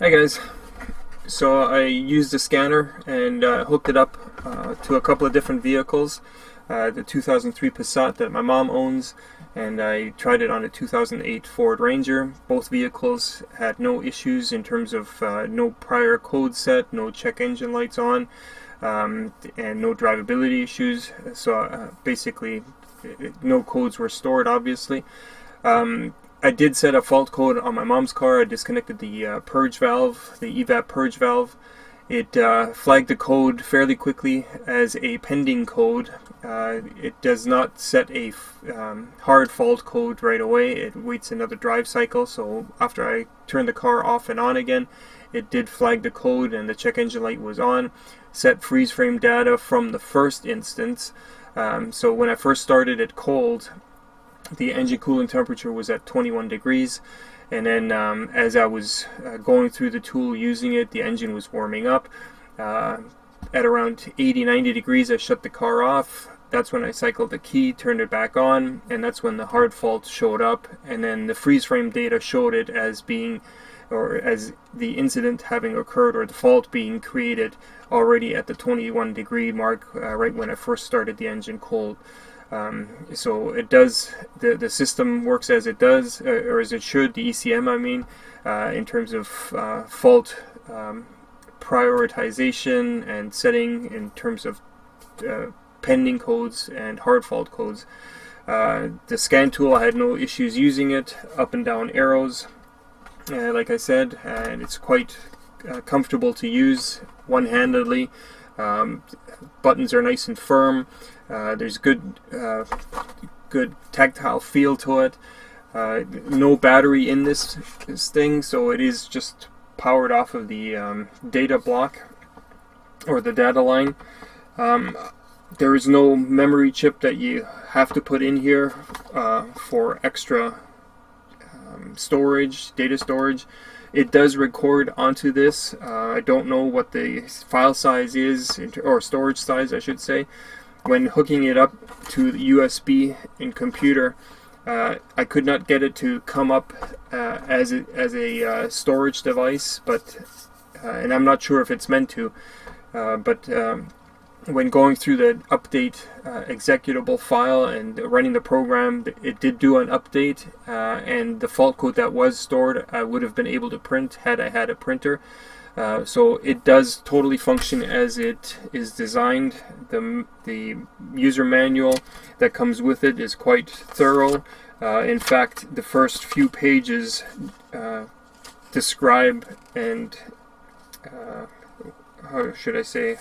Hi guys. So I used a scanner and hooked it up to a couple of different vehicles. The 2003 Passat that my mom owns, and I tried it on a 2008 Ford Ranger. Both vehicles had no issues in terms of no prior code set, no check engine lights on, and no drivability issues. So basically no codes were stored, obviously. I did set a fault code on my mom's car. I disconnected the purge valve, the EVAP purge valve. It flagged the code fairly quickly as a pending code. It does not set a hard fault code right away. It waits another drive cycle. So after I turned the car off and on again, it did flag the code and the check engine light was on. Set freeze frame data from the first instance. So when I first started it cold, the engine cooling temperature was at 21 degrees, and then as I was going through the tool using it, the engine was warming up. At around 80-90 degrees, I shut the car off. That's when I cycled the key, turned it back on, and that's when the hard fault showed up, and then the freeze frame data showed it as being, or as the incident having occurred, or the fault being created already at the 21 degree mark, right when I first started the engine cold. So it does, the system works as it does, or as it should, the ECM I mean, in terms of fault prioritization and setting in terms of pending codes and hard fault codes. The scan tool, I had no issues using it, up and down arrows, like I said, and it's quite comfortable to use one-handedly. Buttons are nice and firm. There's good tactile feel to it. No battery in this thing, so it is just powered off of the data block or the data line. There is no memory chip that you have to put in here for extra storage, data storage. It does record onto this. I don't know what the file size is, or storage size I should say. When hooking it up to the USB in computer, I could not get it to come up as a storage device, but and I'm not sure if it's meant to, but when going through the update executable file and running the program, it did do an update, and the fault code that was stored I would have been able to print had I had a printer. So it does totally function as it is designed. The user manual that comes with it is quite thorough. In fact, the first few pages describe and how should I say,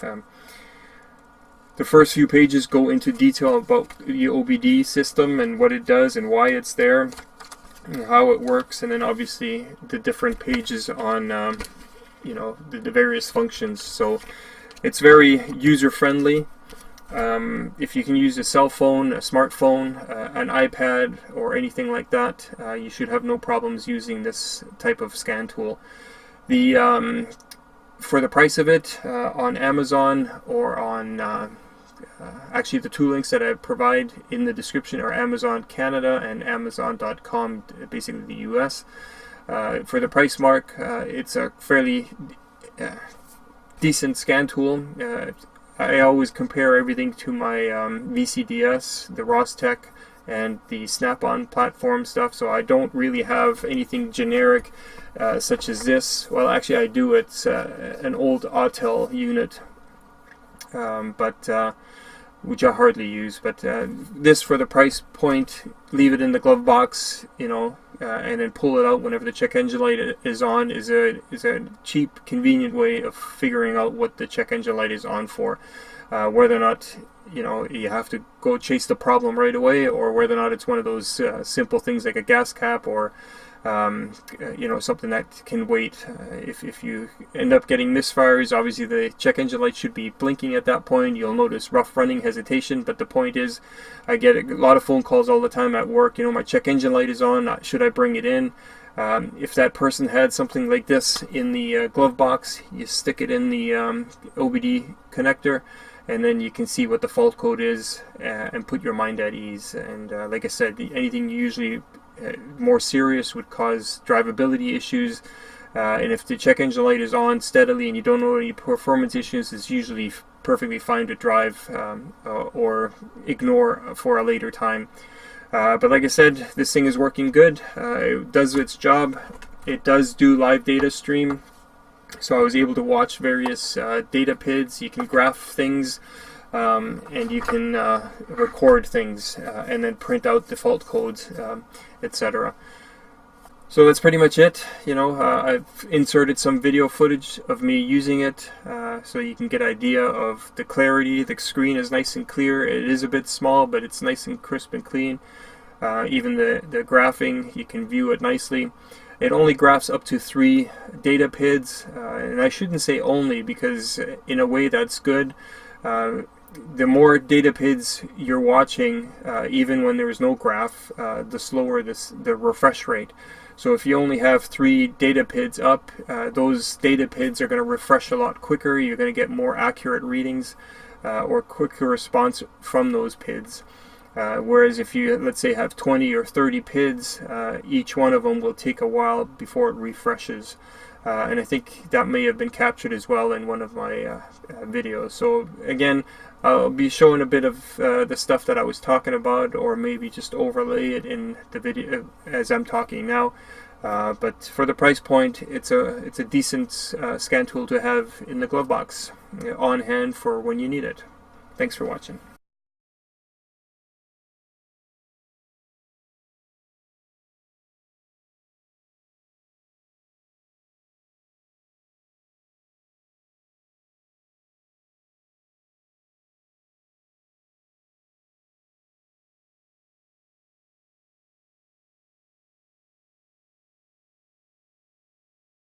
the first few pages go into detail about the OBDII system and what it does and why it's there and how it works, and then obviously the different pages on the various functions. So it's very user-friendly. If you can use a cell phone, a smartphone, an iPad, or anything like that, you should have no problems using this type of scan tool. For the price of it, on Amazon or on actually the two links that I provide in the description are Amazon Canada and Amazon.com, basically the US. For the price mark, it's a fairly decent scan tool. I always compare everything to my VCDS, the Rostec, and the Snap-on platform stuff, so I don't really have anything generic such as this. Well, actually I do. It's an old Autel unit, which I hardly use, but this, for the price point, leave it in the glove box, and then pull it out whenever the check engine light is on, is a cheap, convenient way of figuring out what the check engine light is on for. Whether or not you have to go chase the problem right away, or whether or not it's one of those simple things like a gas cap, or something that can wait. If you end up getting misfires, obviously the check engine light should be blinking at that point. You'll notice rough running hesitation, but the point is, I get a lot of phone calls all the time at work. My check engine light is on, should I bring it in? If that person had something like this in the glove box, you stick it in the OBD connector, and then you can see what the fault code is and put your mind at ease. And like I said, anything usually more serious would cause drivability issues, and if the check engine light is on steadily and you don't know any performance issues, it's usually perfectly fine to drive or ignore for a later time. But like I said, this thing is working good. It does its job. It does do live data stream, so I was able to watch various data PIDs. You can graph things, and you can record things, and then print out default codes, etc. So that's pretty much it. You know, I've inserted some video footage of me using it, so you can get an idea of the clarity. The screen is nice and clear. It is a bit small, but it's nice and crisp and clean. Even the graphing, you can view it nicely. It only graphs up to 3 data PIDs, and I shouldn't say only, because in a way that's good. The more data PIDs you're watching, even when there is no graph, the slower the refresh rate. So if you only have 3 data PIDs up, those data PIDs are going to refresh a lot quicker. You're going to get more accurate readings or quicker response from those PIDs. Whereas if you, let's say, have 20 or 30 PIDs, each one of them will take a while before it refreshes. And I think that may have been captured as well in one of my videos. So again, I'll be showing a bit of the stuff that I was talking about, or maybe just overlay it in the video as I'm talking now. But for the price point, it's a decent scan tool to have in the glove box on hand for when you need it. Thanks for watching.